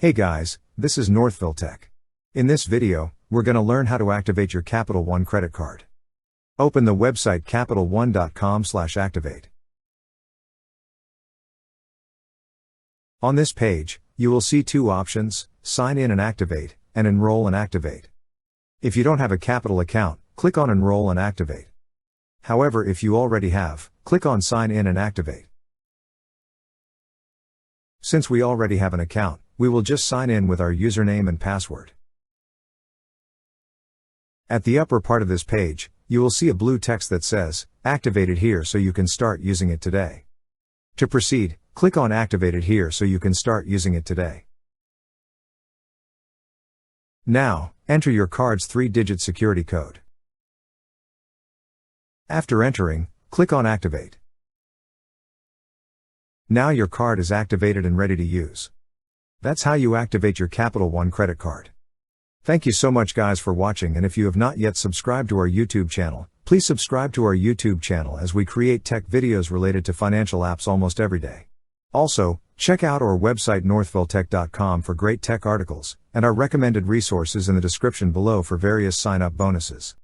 Hey guys, this is Northville Tech. In this video, we're going to learn how to activate your Capital One credit card. Open the website capitalone.com/activate. On this page, you will see two options, Sign in and Activate, and Enroll and Activate. If you don't have a Capital account, click on Enroll and Activate. However, if you already have, click on Sign in and Activate. Since we already have an account, we will just sign in with our username and password. At the upper part of this page, you will see a blue text that says, "Activate it here so you can start using it today." To proceed, click on Activate it here so you can start using it today. Now, enter your card's 3-digit security code. After entering, click on Activate. Now your card is activated and ready to use. That's how you activate your Capital One credit card. Thank you so much guys for watching, and if you have not yet subscribed to our YouTube channel, please subscribe to our YouTube channel as we create tech videos related to financial apps almost every day. Also, check out our website northvilletech.com for great tech articles, and our recommended resources in the description below for various sign-up bonuses.